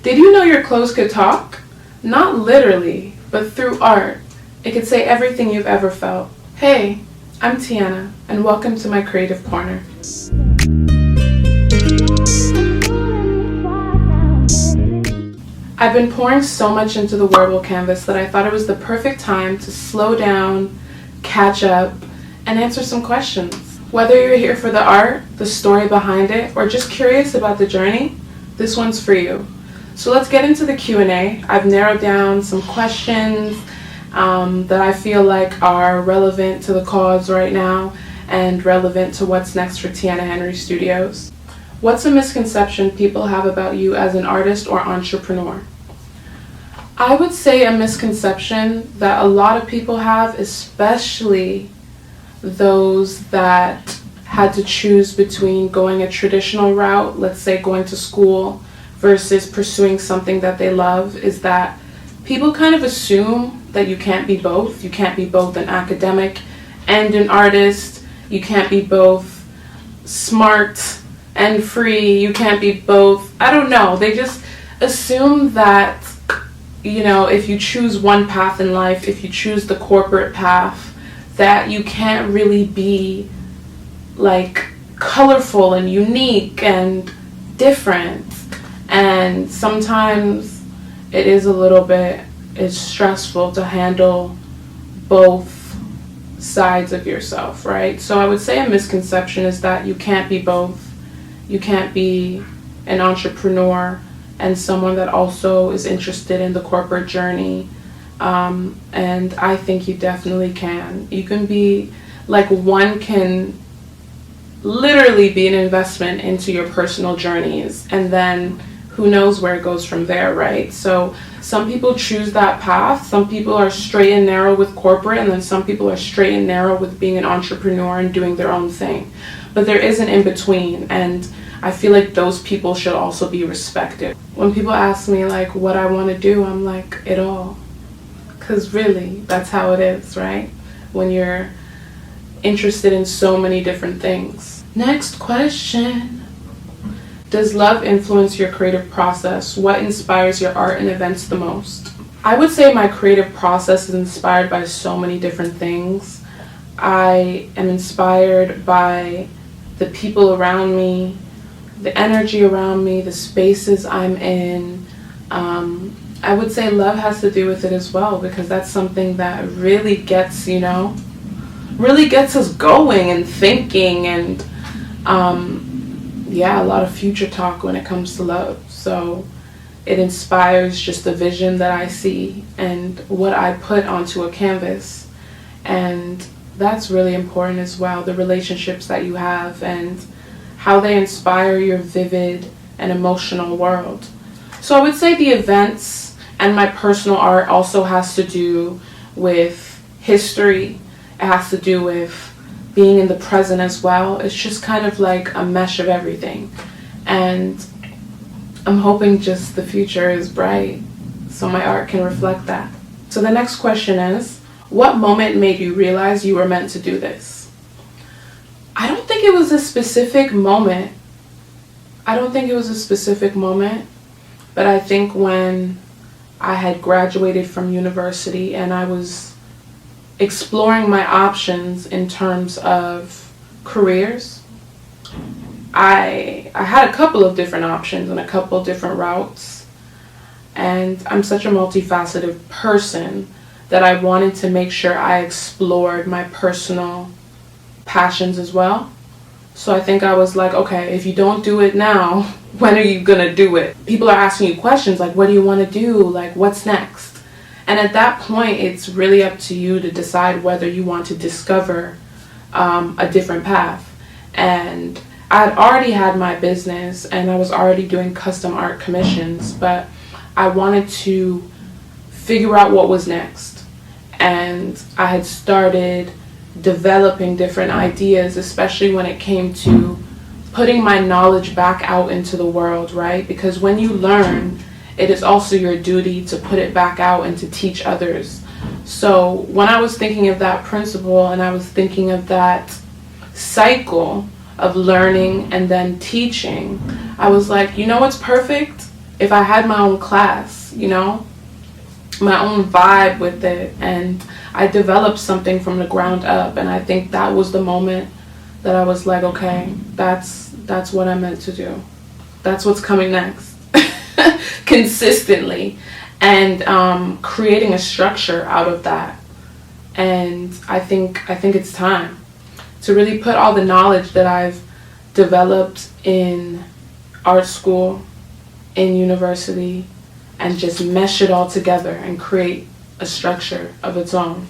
Did you know your clothes could talk? Not literally, but through art. It could say everything you've ever felt. Hey, I'm Tianna, and welcome to my Creative Corner. I've been pouring so much into the Wearable Canvas that I thought it was the perfect time to slow down, catch up, and answer some questions. Whether you're here for the art, the story behind it, or just curious about the journey, this one's for you. So let's get into the Q&A. I've narrowed down some questions that I feel like are relevant to the cause right now and relevant to what's next for Tianna Henry Studios. What's a misconception people have about you as an artist or entrepreneur? I would say a misconception that a lot of people have, especially those that had to choose between going a traditional route, let's say going to school, versus pursuing something that they love, is that people kind of assume that you can't be both. You can't be both an academic and an artist. You can't be both smart and free. You can't be both. I don't know. They just assume that, you know, if you choose one path in life, if you choose the corporate path, that you can't really be like colorful and unique and different. And sometimes it's stressful to handle both sides of yourself, right? So I would say a misconception is that you can't be both. You can't be an entrepreneur and someone that also is interested in the corporate journey. And I think you definitely can. You can be, like, one can literally be an investment into your personal journeys, and then who knows where it goes from there, right? So some people choose that path. Some people are straight and narrow with corporate, and then some people are straight and narrow with being an entrepreneur and doing their own thing. But there is an in-between, and I feel like those people should also be respected. When people ask me like what I want to do, I'm like, it all. Because really, that's how it is, right? When you're interested in so many different things. Next question. Does love influence your creative process? What inspires your art and events the most? I would say my creative process is inspired by so many different things. I am inspired by the people around me, the energy around me, the spaces I'm in. I would say love has to do with it as well, because that's something that really gets, really gets us going and thinking, and a lot of future talk when it comes to love. So it inspires just the vision that I see and what I put onto a canvas. And that's really important as well, the relationships that you have and how they inspire your vivid and emotional world. So I would say the events and my personal art also has to do with history. It has to do with being in the present as well. It's just kind of like a mesh of everything. And I'm hoping just the future is bright so my art can reflect that. So the next question is, what moment made you realize you were meant to do this? I don't think it was a specific moment. But I think when I had graduated from university and I was exploring my options in terms of careers, I had a couple of different options and a couple of different routes. And I'm such a multifaceted person that I wanted to make sure I explored my personal passions as well. So I think I was like, okay, if you don't do it now, when are you gonna do it? People are asking you questions like, what do you want to do? Like, what's next? And at that point, it's really up to you to decide whether you want to discover a different path. And I'd already had my business and I was already doing custom art commissions, but I wanted to figure out what was next. And I had started developing different ideas, especially when it came to putting my knowledge back out into the world, right? Because when you learn, it is also your duty to put it back out and to teach others. So when I was thinking of that principle and I was thinking of that cycle of learning and then teaching, I was like, you know what's perfect? if I had my own class, you know, my own vibe with it, and I developed something from the ground up. And I think that was the moment that I was like, okay, that's what I meant to do. That's what's coming next. Consistently, and creating a structure out of that. And I think it's time to really put all the knowledge that I've developed in art school, in university, and just mesh it all together and create a structure of its own.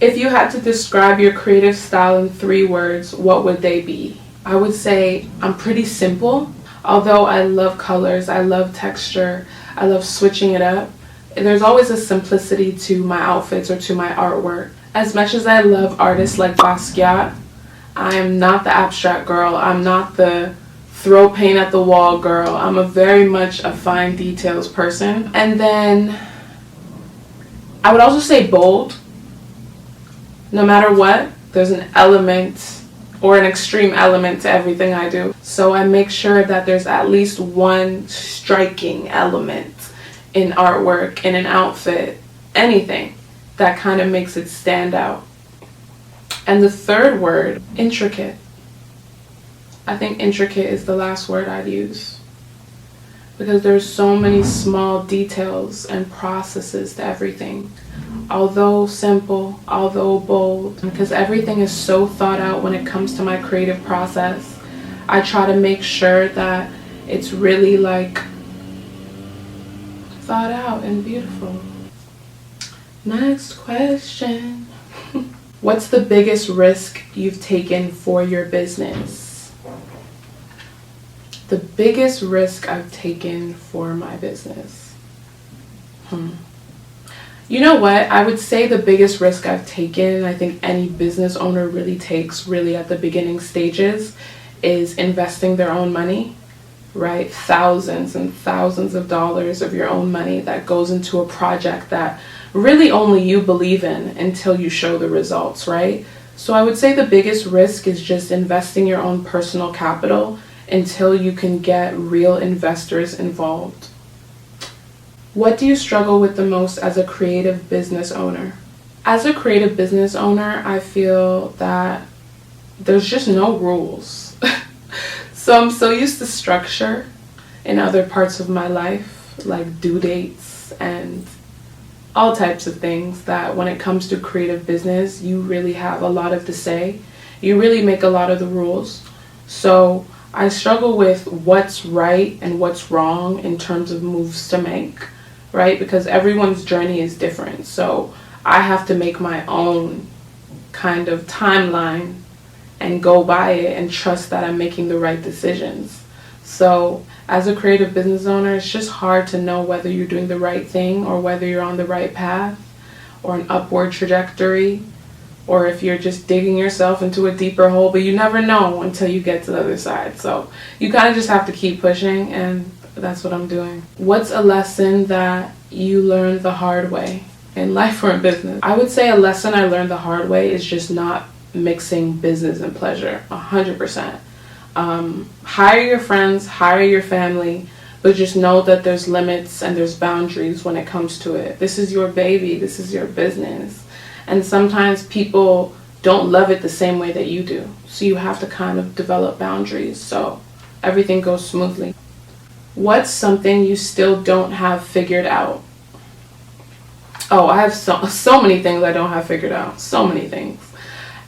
If you had to describe your creative style in 3 words, what would they be? I would say I'm pretty simple. Although I love colors, I love texture, I love switching it up, there's always a simplicity to my outfits or to my artwork. As much as I love artists like Basquiat, I am not the abstract girl. I'm not the throw paint at the wall girl. I'm a very much a fine details person. And then I would also say bold. No matter what, there's an element or an extreme element to everything I do. So I make sure that there's at least one striking element in artwork, in an outfit, anything that kind of makes it stand out. And the 3rd word, intricate. I think intricate is the last word I'd use, because there's so many small details and processes to everything. Although simple, although bold, because everything is so thought out when it comes to my creative process, I try to make sure that it's really like thought out and beautiful. Next question. What's the biggest risk you've taken for your business? The biggest risk I've taken for my business. You know what? I would say the biggest risk I've taken, I think any business owner really takes really at the beginning stages, is investing their own money, right? Thousands and thousands of dollars of your own money that goes into a project that really only you believe in until you show the results, right? So I would say the biggest risk is just investing your own personal capital until you can get real investors involved. What do you struggle with the most as a creative business owner? As a creative business owner, I feel that there's just no rules. So I'm so used to structure in other parts of my life, like due dates and all types of things, that when it comes to creative business, you really have a lot of the say. You really make a lot of the rules. So I struggle with what's right and what's wrong in terms of moves to make, right? Because everyone's journey is different. So I have to make my own kind of timeline and go by it and trust that I'm making the right decisions. So as a creative business owner, it's just hard to know whether you're doing the right thing or whether you're on the right path or an upward trajectory, or if you're just digging yourself into a deeper hole, but you never know until you get to the other side. So you kind of just have to keep pushing, and that's what I'm doing. What's a lesson that you learned the hard way in life or in business? I would say a lesson I learned the hard way is just not mixing business and pleasure 100%. Hire your friends, hire your family, but just know that there's limits and there's boundaries when it comes to it. This is your baby, this is your business. And sometimes people don't love it the same way that you do. So you have to kind of develop boundaries so everything goes smoothly. What's something you still don't have figured out? Oh, I have so many things I don't have figured out. So many things.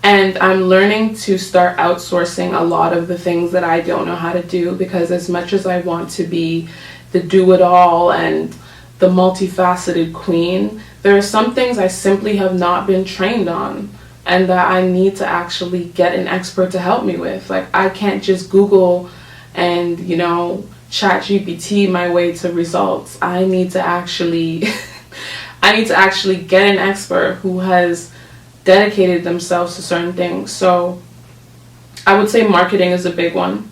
And I'm learning to start outsourcing a lot of the things that I don't know how to do, because as much as I want to be the do-it-all and the multifaceted queen, there are some things I simply have not been trained on and that I need to actually get an expert to help me with. Like, I can't just Google and, chat GPT my way to results. I need to actually get an expert who has dedicated themselves to certain things. So I would say marketing is a big one.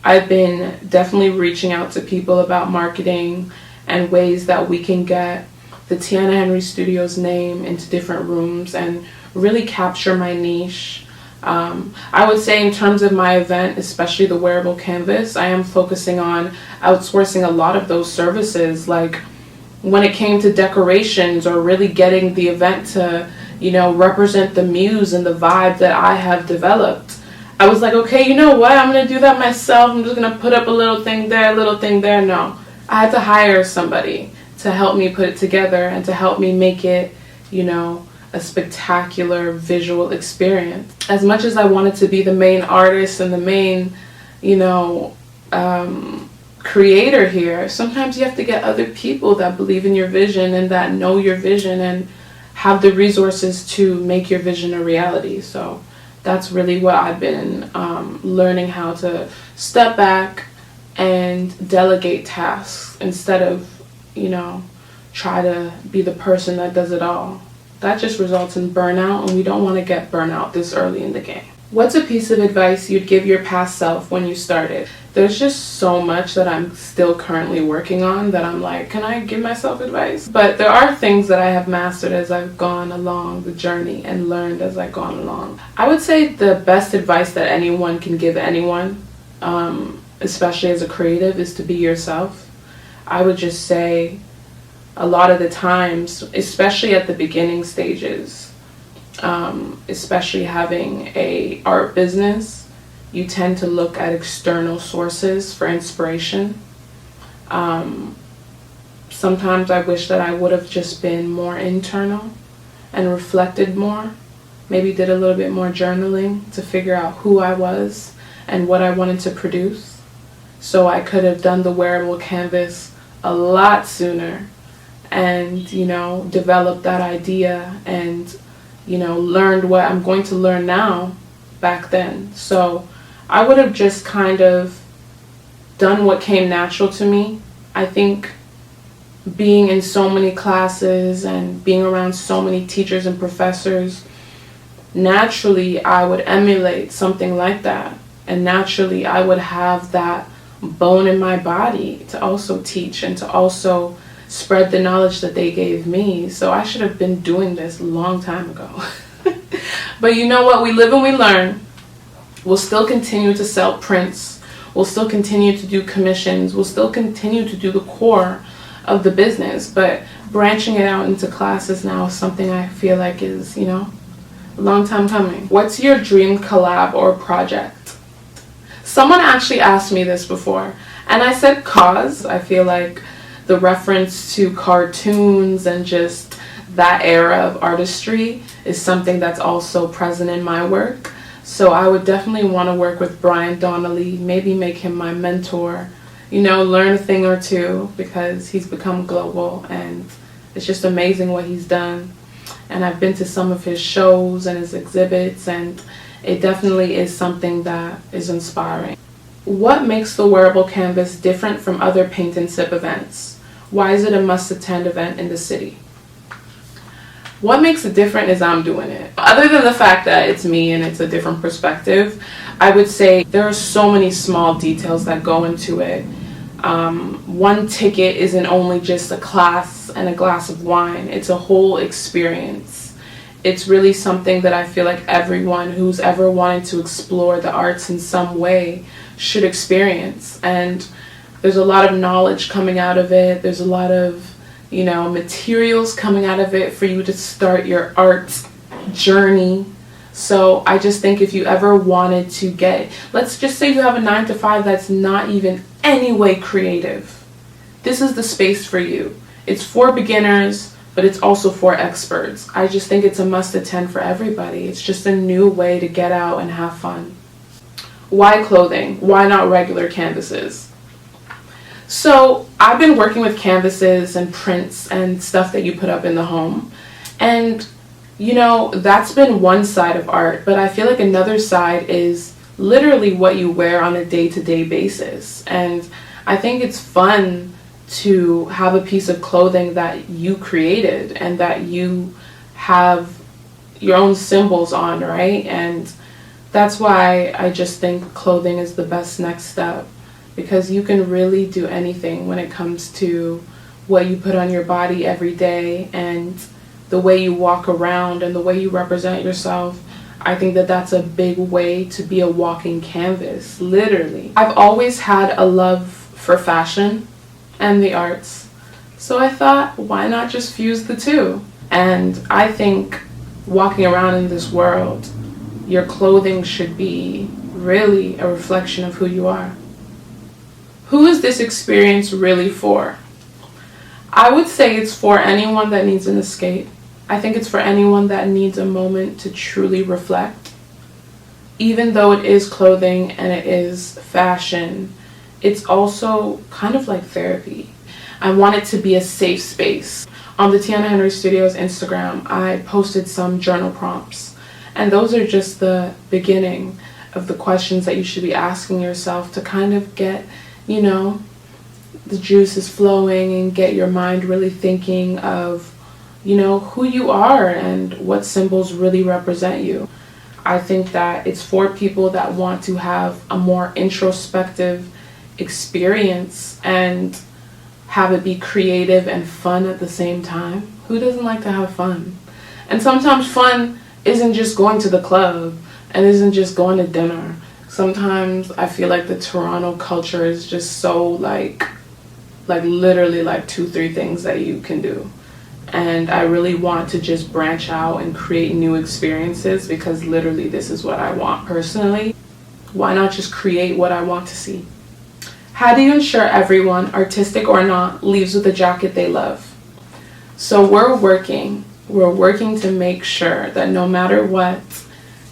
I've been definitely reaching out to people about marketing and ways that we can get the Tianna Henry Studios name into different rooms and really capture my niche. I would say in terms of my event, especially the wearable canvas, I am focusing on outsourcing a lot of those services. Like when it came to decorations or really getting the event to, represent the muse and the vibe that I have developed, I was like, okay, you know what? I'm going to do that myself. I'm just going to put up a little thing there, a little thing there. No, I had to hire somebody to help me put it together and to help me make it, a spectacular visual experience. As much as I wanted to be the main artist and the main, creator here, sometimes you have to get other people that believe in your vision and that know your vision and have the resources to make your vision a reality. So that's really what I've been learning, how to step back and delegate tasks instead of, try to be the person that does it all. That just results in burnout, and we don't want to get burnout this early in the game. What's a piece of advice you'd give your past self when you started? There's just so much that I'm still currently working on that I'm like, can I give myself advice? But there are things that I have mastered as I've gone along the journey and learned as I've gone along. I would say the best advice that anyone can give anyone, especially as a creative, is to be yourself. I would just say a lot of the times, especially at the beginning stages, especially having a art business, you tend to look at external sources for inspiration. Sometimes I wish that I would have just been more internal and reflected more, maybe did a little bit more journaling to figure out who I was and what I wanted to produce. So I could have done the wearable canvas a lot sooner and, developed that idea and, learned what I'm going to learn now back then. So I would have just kind of done what came natural to me. I think being in so many classes and being around so many teachers and professors, naturally I would emulate something like that. And naturally I would have that bone in my body to also teach and to also spread the knowledge that they gave me. So I should have been doing this a long time ago. But you know what? We live and we learn. We'll still continue to sell prints. We'll still continue to do commissions. We'll still continue to do the core of the business. But branching it out into classes now is something I feel like is, a long time coming. What's your dream collab or project? Someone actually asked me this before, and I said cause. I feel like the reference to cartoons and just that era of artistry is something that's also present in my work. So I would definitely want to work with Brian Donnelly, maybe make him my mentor, learn a thing or two, because he's become global and it's just amazing what he's done. And I've been to some of his shows and his exhibits, and it definitely is something that is inspiring. What makes the wearable canvas different from other paint and sip events? Why is it a must-attend event in the city? What makes it different is I'm doing it. Other than the fact that it's me and it's a different perspective, I would say there are so many small details that go into it. One ticket isn't only just a class and a glass of wine. It's a whole experience. It's really something that I feel like everyone who's ever wanted to explore the arts in some way should experience. And there's a lot of knowledge coming out of it. There's a lot of, materials coming out of it for you to start your art journey. So I just think if you ever wanted to let's just say you have a 9-to-5 that's not even any way creative, this is the space for you. It's for beginners, but it's also for experts. I just think it's a must attend for everybody. It's just a new way to get out and have fun. Why clothing? Why not regular canvases? So I've been working with canvases and prints and stuff that you put up in the home. And, that's been one side of art. But I feel like another side is literally what you wear on a day-to-day basis. And I think it's fun to have a piece of clothing that you created and that you have your own symbols on, right? And that's why I just think clothing is the best next step. Because you can really do anything when it comes to what you put on your body every day and the way you walk around and the way you represent yourself. I think that that's a big way to be a walking canvas, literally. I've always had a love for fashion and the arts, so I thought, why not just fuse the two? And I think walking around in this world, your clothing should be really a reflection of who you are. Who is this experience really for? I would say it's for anyone that needs an escape. I think it's for anyone that needs a moment to truly reflect. Even though it is clothing and it is fashion, it's also kind of like therapy. I want it to be a safe space. On the Tianna Henry Studios Instagram, I posted some journal prompts, and those are just the beginning of the questions that you should be asking yourself to kind of get, the juices flowing and get your mind really thinking of, who you are and what symbols really represent you. I think that it's for people that want to have a more introspective experience and have it be creative and fun at the same time. Who doesn't like to have fun? And sometimes fun isn't just going to the club and isn't just going to dinner. Sometimes I feel like the Toronto culture is just so like literally like 2-3 things that you can do. And I really want to just branch out and create new experiences, because literally this is what I want personally. Why not just create what I want to see? How do you ensure everyone, artistic or not, leaves with a jacket they love? So we're working to make sure that no matter what,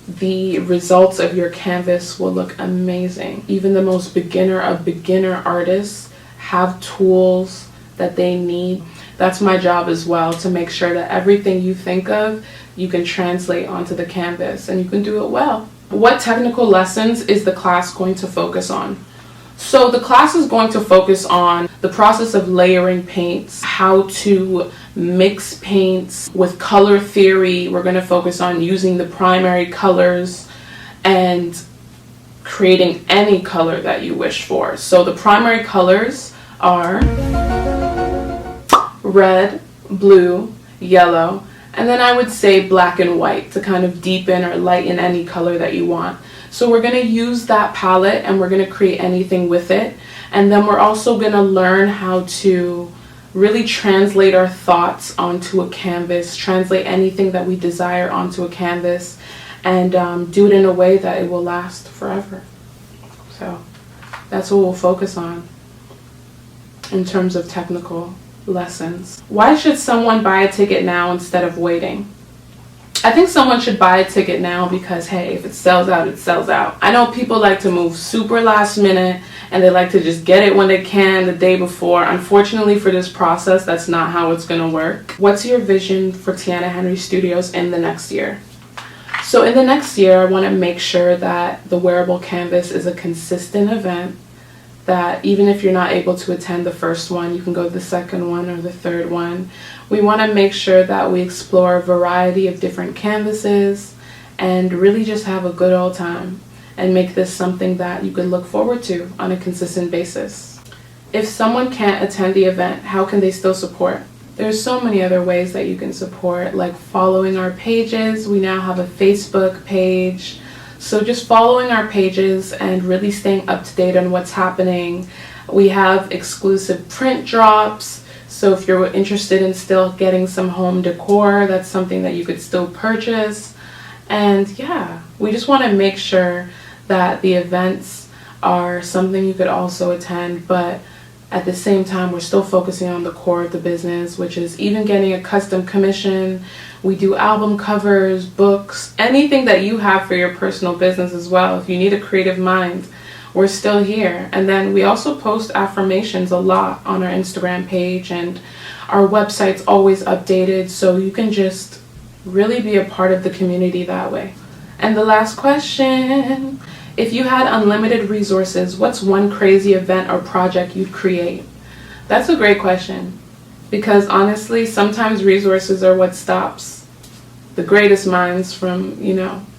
the results of your canvas will look amazing. Even the most beginner of beginner artists have tools that they need. That's my job as well, to make sure that everything you think of, you can translate onto the canvas and you can do it well. What technical lessons is the class going to focus on? So the class is going to focus on the process of layering paints, how to mix paints with color theory. We're going to focus on using the primary colors and creating any color that you wish for. So the primary colors are red, blue, yellow, and then I would say black and white to kind of deepen or lighten any color that you want. So we're going to use that palette and we're going to create anything with it. And then we're also going to learn how to really translate our thoughts onto a canvas, translate anything that we desire onto a canvas, and do it in a way that it will last forever. So that's what we'll focus on in terms of technical lessons. Why should someone buy a ticket now instead of waiting? I think someone should buy a ticket now because, hey, if it sells out, it sells out. I know people like to move super last minute and they like to just get it when they can the day before. Unfortunately for this process, that's not how it's going to work. What's your vision for Tianna Henry Studios in the next year? So in the next year, I want to make sure that the Wearable Canvas is a consistent event, that even if you're not able to attend the first one, you can go to the second one or the third one. We want to make sure that we explore a variety of different canvases and really just have a good old time and make this something that you can look forward to on a consistent basis. If someone can't attend the event, how can they still support? There's so many other ways that you can support, like following our pages. We now have a Facebook page. So just following our pages and really staying up to date on what's happening. We have exclusive print drops. So if you're interested in still getting some home decor, that's something that you could still purchase. And yeah, we just want to make sure that the events are something you could also attend, but at the same time, we're still focusing on the core of the business, which is even getting a custom commission. We do album covers, books, anything that you have for your personal business as well. If you need a creative mind, we're still here. And then we also post affirmations a lot on our Instagram page, and our website's always updated, so you can just really be a part of the community that way. And the last question, if you had unlimited resources, what's one crazy event or project you'd create? That's a great question, because honestly, sometimes resources are what stops the greatest minds from,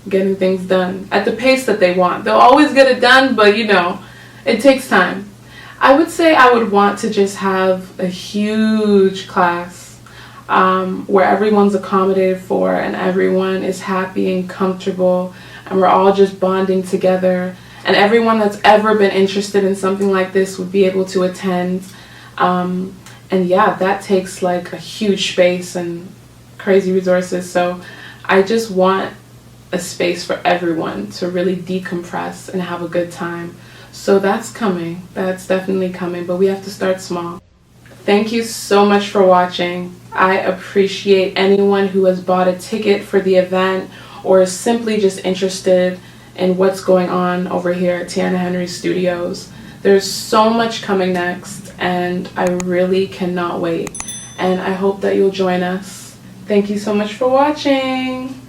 getting things done at the pace that they want. They'll always get it done, but it takes time. I would say I would want to just have a huge class. where everyone's accommodated for and everyone is happy and comfortable and we're all just bonding together, and everyone that's ever been interested in something like this would be able to attend. And yeah, that takes like a huge space and crazy resources. So I just want a space for everyone to really decompress and have a good time. So that's coming. That's definitely coming, but we have to start small. Thank you so much for watching. I appreciate anyone who has bought a ticket for the event or is simply just interested in what's going on over here at Tianna Henry Studios. There's so much coming next, and I really cannot wait. And I hope that you'll join us. Thank you so much for watching.